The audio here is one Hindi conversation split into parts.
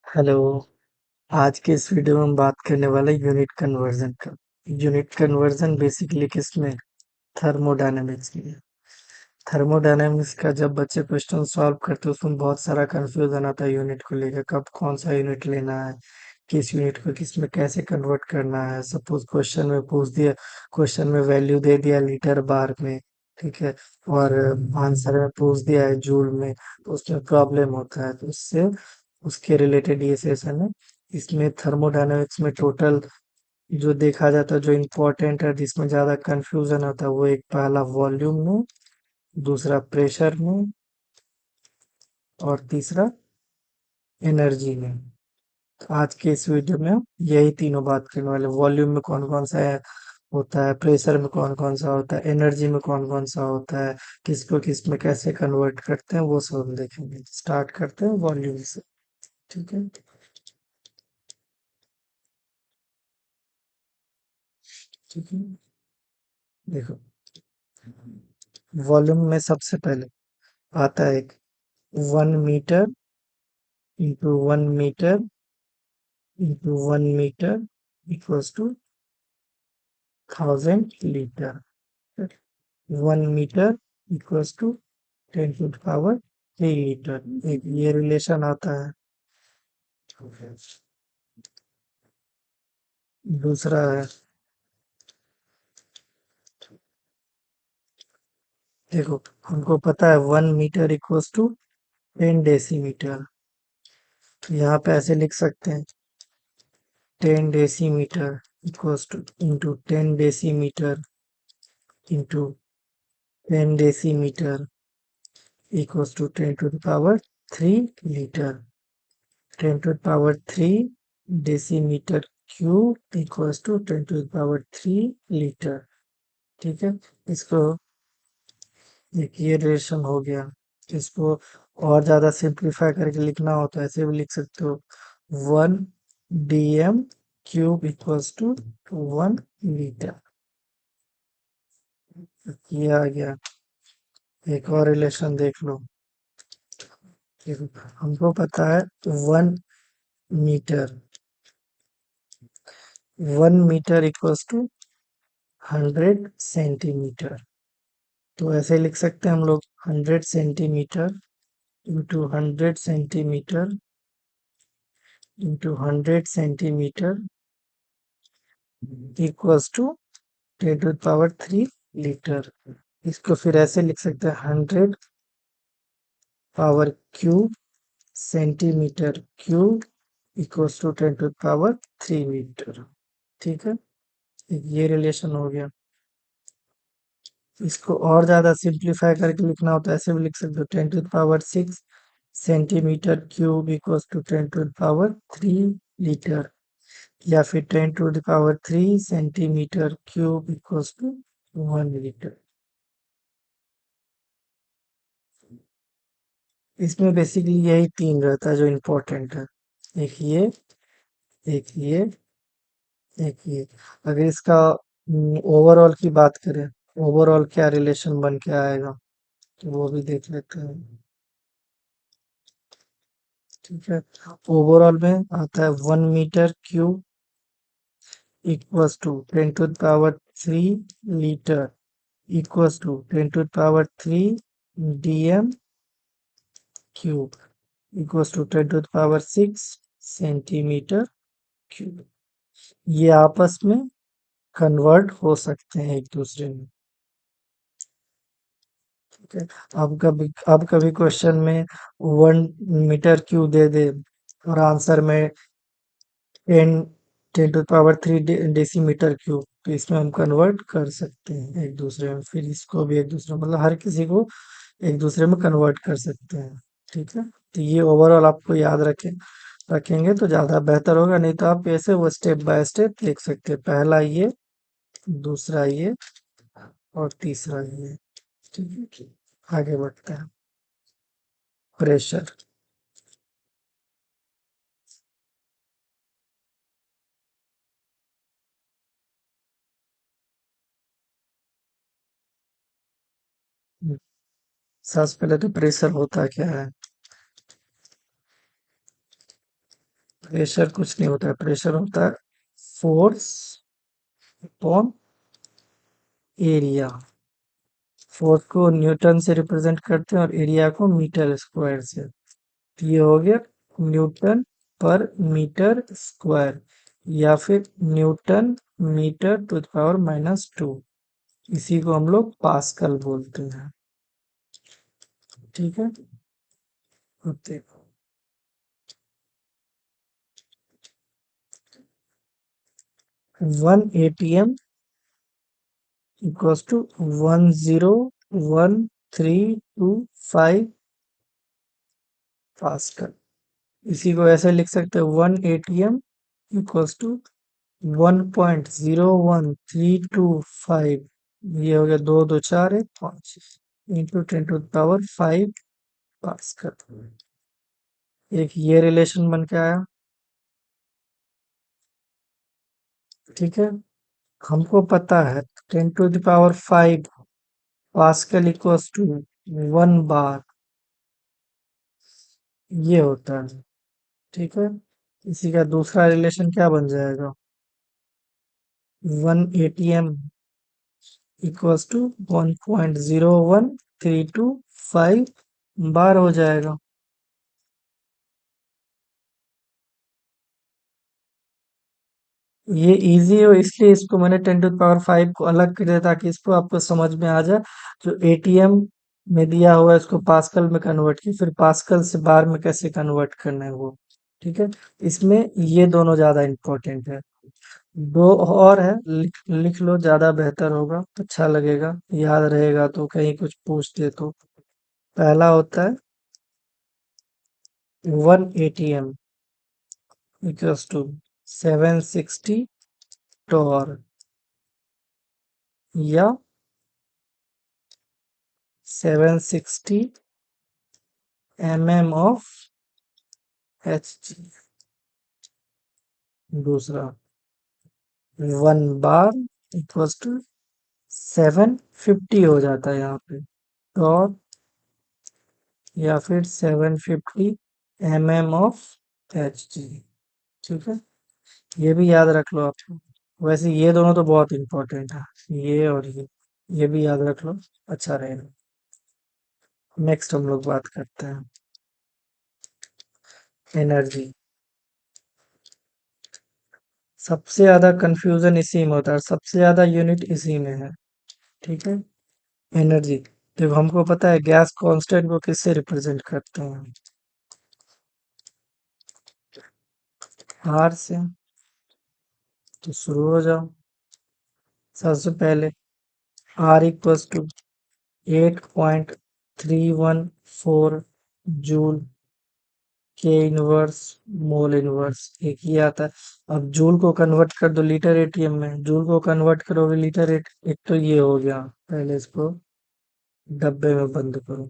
हेलो। आज के इस वीडियो में हम बात करने वाले यूनिट कन्वर्जन का। यूनिट कन्वर्जन बेसिकली किसमें, थर्मोडायनेमिक्स में। थर्मोडायनेमिक्स का जब बच्चे क्वेश्चन सॉल्व करते हैं उसमें बहुत सारा कंफ्यूजन आता है यूनिट को लेकर, कब कौन सा यूनिट लेना है, किस यूनिट को किस में कैसे कन्वर्ट करना है। सपोज क्वेश्चन में पूछ दिया, क्वेश्चन में वैल्यू दे दिया लीटर बार में, ठीक है, और आंसर में पूछ दिया है जूल में, तो उसमें प्रॉब्लम होता है। तो उससे उसके रिलेटेड ये सेशन है। इसमें थर्मोडायनेमिक्स में टोटल जो देखा जाता है, जो इम्पोर्टेंट है, जिसमें ज्यादा कंफ्यूजन होता है, वो एक पहला वॉल्यूम में, दूसरा प्रेशर में, और तीसरा एनर्जी में। तो आज के इस वीडियो में हम यही तीनों बात करने वाले, वॉल्यूम में कौन कौन सा है होता है, प्रेशर में कौन कौन सा होता है, एनर्जी में कौन कौन सा होता है, किसको किस में कैसे कन्वर्ट करते हैं, वो सब हम देखेंगे। स्टार्ट करते हैं वॉल्यूम से, ठीक है। ठीक है, देखो, वॉल्यूम में सबसे पहले आता है एक 1 metre into 1 metre into 1 metre equals to 1000 litre. 1 metre equals to 10 to the power 3 litre, एक ये रिलेशन आता है। दूसरा है, देखो, हमको पता है 1 मीटर इक्वल्स टू 10 डेसीमीटर। तो यहाँ पे ऐसे लिख सकते हैं 10 decimetre equals two into 10 decimetre into 10 decimetre equals to 10 to the power 3 liter. 10 to the power 3 decimetre cube equals to 10 to the power 3 litre. ठीक है, इसको एक ये रिलेशन हो गया। इसको और ज्यादा सिंप्लीफाई करके लिखना हो तो ऐसे भी लिख सकते हो, 1 dm cube equals to 1 litre. ये आ गया। एक और रिलेशन देख लो, देखो, हमको पता है 1 metre, 1 metre equals to 100 centimetre. तो ऐसे लिख सकते हैं हम लोग 100 centimetre into 100 centimetre into 100 centimetre equals to 10 to the power 3 litre. इसको फिर ऐसे लिख सकते हैं 100 power cube centimetre cube equals to 10 to the power 3 metre. ठीक है, ये रिलेशन हो गया। इसको और ज्यादा सिंप्लीफाई करके लिखना होता है, ऐसे भी लिख सकते हो 10 to the power 6 centimetre cube equals to 10 to the power 3 litre, या फिर 10 to the power 3 centimetre cube equals to 1 litre. इसमें बेसिकली यही तीन रहता है जो इम्पोर्टेंट है, एक ये, एक ये, एक ये। अगर इसका ओवरऑल की बात करें, ओवरऑल क्या रिलेशन बन के आएगा, तो वो भी देख लेते हैं। ठीक है, ओवरऑल में आता है 1 metre cube equals to 10 to the power 3 litre equals to 10 to the power 3 dm cube equals to 10 to the power 6 centimetre cube. ये आपस में कन्वर्ट हो सकते हैं एक दूसरे में। ठीक है, अब कभी क्वेश्चन में 1 मीटर क्यूब दे दे और आंसर में 10 10 to the power 3 decimetre cube, तो इसमें हम कन्वर्ट कर सकते हैं एक दूसरे में, फिर इसको भी एक दूसरे, मतलब हर किसी को एक दूसरे में कन्वर्ट कर सकते हैं। ठीक है, तो ये ओवरऑल आपको याद रखेंगे तो ज्यादा बेहतर होगा, नहीं तो आप ऐसे वो स्टेप बाय स्टेप लिख सकते हैं, पहला ये, दूसरा ये, और तीसरा ये। ठीक है, आगे बढ़ते हैं। प्रेशर, सबसे पहले तो प्रेशर होता क्या है। प्रेशर कुछ नहीं होता है, प्रेशर होता है फोर्स अपॉन एरिया। फोर्स को न्यूटन से रिप्रेजेंट करते हैं और एरिया को मीटर स्क्वायर से। तो ये हो गया न्यूटन पर मीटर स्क्वायर, या फिर newton metre to the power -2। इसी को हम लोग पास्कल बोलते हैं। ठीक है, अब देखो 1 atm इक्वल्स टू 101325 पास्कल। इसी को ऐसे लिख सकते हैं 1 atm इक्वल्स टू 1.01325। ये हो गया, दो दो चार एक पाँच, इंटू 10⁵ पास्कल। एक ये रिलेशन बन के आया। ठीक है, हमको पता है 10⁵ पास्कल इक्वल्स टू 1 बार, ये होता है। ठीक है, इसी का दूसरा रिलेशन क्या बन जाएगा, 1 atm इक्वल्स टू 1.01325 बार हो जाएगा। ये इजी हो इसलिए इसको मैंने 10⁵ को अलग कर दिया, ताकि इसको आपको समझ में आ जाए। जो एटीएम में दिया हुआ है इसको पास्कल में कन्वर्ट किया, फिर पास्कल से बार में कैसे कन्वर्ट करना है वो। ठीक है, इसमें ये दोनों ज्यादा इम्पोर्टेंट है। दो और है, लिख लो, ज्यादा बेहतर होगा, अच्छा लगेगा, याद रहेगा तो कहीं कुछ पूछ दे तो। पहला होता है 1 atm इक्वल्स टू 760 टॉर, या 760 of Hg। दूसरा 1 बार इक्वल्स टू 750 हो जाता है यहाँ पे, टॉर, या फिर 750 of Hg। ठीक है, ये भी याद रख लो आप। वैसे ये दोनों तो बहुत इंपॉर्टेंट है, ये और ये भी याद रख लो, अच्छा रहेगा। नेक्स्ट हम लोग बात करते हैं एनर्जी। सबसे ज्यादा कंफ्यूजन इसी में होता है, सबसे ज्यादा यूनिट इसी में है। ठीक है, एनर्जी। देखो हमको पता है गैस कांस्टेंट को किससे रिप्रेजेंट करते हैं, आर से। तो शुरू हो जाओ। सबसे पहले आर इक्वल्स टू 8.314 जूल के इनवर्स मोल इनवर्स, एक ही आता है। अब जूल को कन्वर्ट कर दो लीटर एटीएम में, जूल को कन्वर्ट करोगे लीटर एट, एक तो ये हो गया। पहले इसको डब्बे में बंद करो।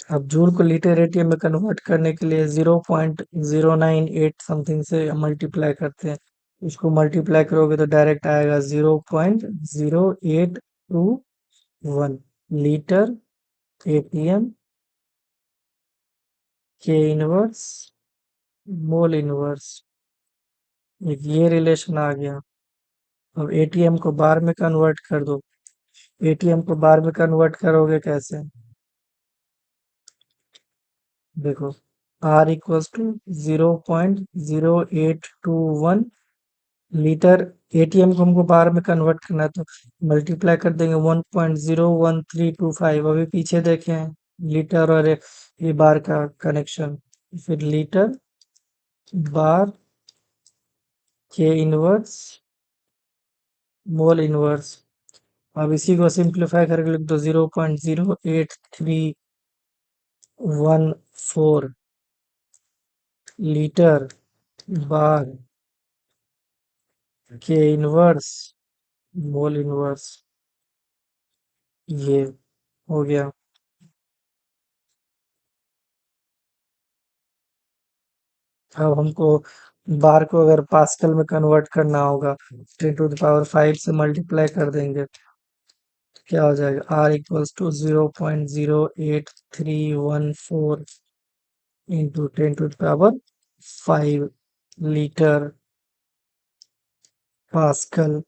अब जूल को लीटर एटीएम में कन्वर्ट करने के लिए 0.098 समथिंग से मल्टीप्लाई करते हैं। इसको मल्टीप्लाई करोगे तो डायरेक्ट आएगा 0.0821 लीटर एटीएम के इनवर्स मोल इनवर्स। एक ये रिलेशन आ गया। अब एटीएम को बार में कन्वर्ट कर दो। एटीएम को बार में कन्वर्ट करोगे कैसे, देखो R equals to 0.0821 litre. ATM को हमको बार में कन्वर्ट करना है तो मल्टीप्लाई कर देंगे 1.01325। अभी पीछे देखे हैं लीटर और ये बार का कनेक्शन। फिर लीटर बार के इनवर्स मोल इनवर्स। अब इसी को सिंप्लीफाई करके लिख दो 0.08314 लीटर बार के इनवर्स मोल इनवर्स। ये हो गया। अब हमको बार को अगर पास्कल में कन्वर्ट करना होगा, 10⁵ से मल्टीप्लाई कर देंगे तो क्या हो जाएगा, R equals to 0.08314 into 10⁵ litre pascal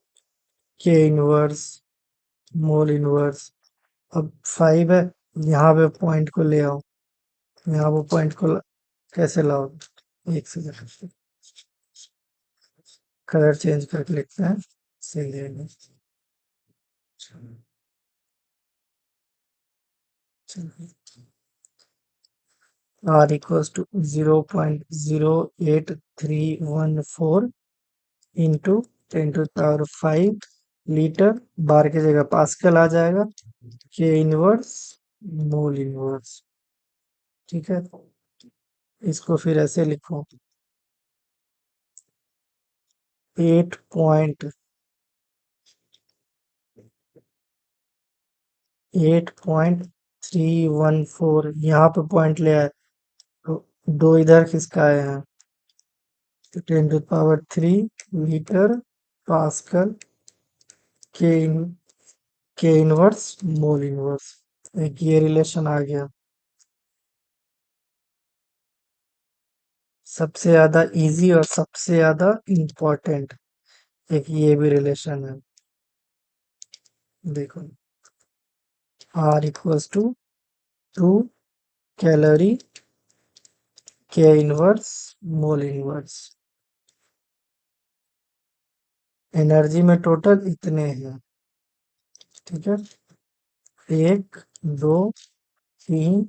K inverse mole inverse. अब 5 है, यहाँ पे पॉइंट को ले आओ, यहाँ वो पॉइंट को कैसे लाओ? एक सेकंड, कलर चेंज करके लिखते हैं, सही रहेगा। R equals to 0.08314 into 10⁵ litre, bar की जगह पास्कल आ जाएगा, के इनवर्स मोल इनवर्स। ठीक है, इसको फिर ऐसे लिखो, 8.314, यहाँ पे पॉइंट ले आए तो दो इधर खिसका आए हैं, तो 10⁵ लीटर पास्कल के के इनवर्स मोल इनवर्स। एक ये रिलेशन आ गया। सबसे ज्यादा इजी और सबसे ज्यादा इम्पोर्टेंट एक ये भी रिलेशन है, देखो। R इक्वल्स टू 2 कैलोरी के इनवर्स मोल इनवर्स। एनर्जी में टोटल इतने हैं, ठीक है, 1 2 3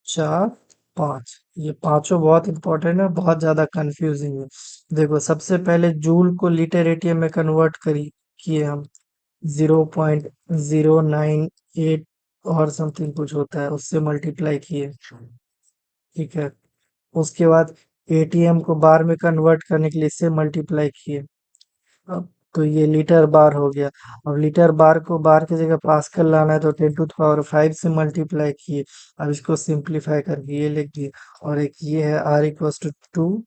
4 5। ये पांचों बहुत इंपॉर्टेंट है, बहुत ज्यादा कंफ्यूजिंग है। देखो, सबसे पहले जूल को लीटर एटीएम में कन्वर्ट करी किए हम, 0.098 और समथिंग कुछ होता है, उससे मल्टीप्लाई किए, ठीक है। उसके बाद एटीएम को बार में कन्वर्ट करने के लिए इससे मल्टीप्लाई किए। अब तो ये लीटर बार हो गया। अब लीटर बार को बार की जगह पास्कल लाना है तो 10⁵ से मल्टीप्लाई किए। अब इसको सिंप्लीफाई करके ये लिख दिए। और एक ये है R equals to 2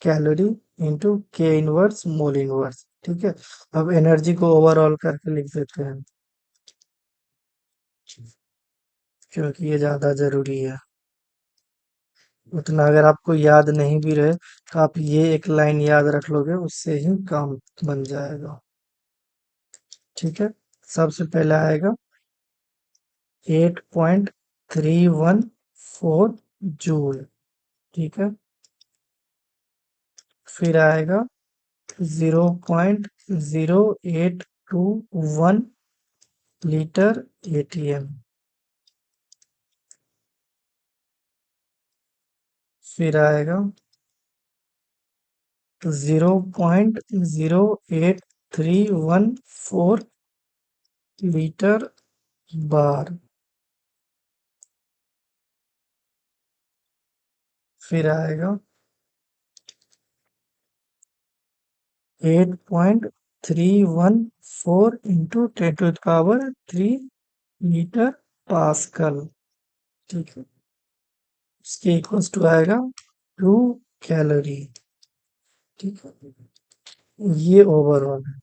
calorie into K inverse mole inverse, ठीक है। अब एनर्जी को ओवरऑल करके लिख देते हैं, क्योंकि ये ज्यादा जरूरी है। उतना अगर आपको याद नहीं भी रहे तो आप ये एक लाइन याद रख लोगे, उससे ही काम बन जाएगा, ठीक है। सबसे पहले आएगा 8.314 जूल, ठीक है। फिर आएगा 0.0821 लीटर एटीएम। फिर आएगा 0.08314 लीटर बार। फिर आएगा 8.314 इंटू 10⁵ लीटर पास्कल, ठीक है। इसके इक्वल्स टू आएगा 2 कैलोरी, ठीक है। ये ओवरऑल है।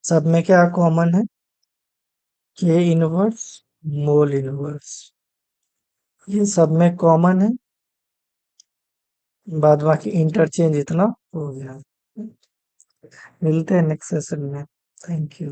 सब में क्या कॉमन है? के इनवर्स मोल इनवर्स, ये सब में कॉमन है। बाद बाकी इंटरचेंज इतना हो गया। मिलते हैं नेक्स्ट सेशन में। Thank you.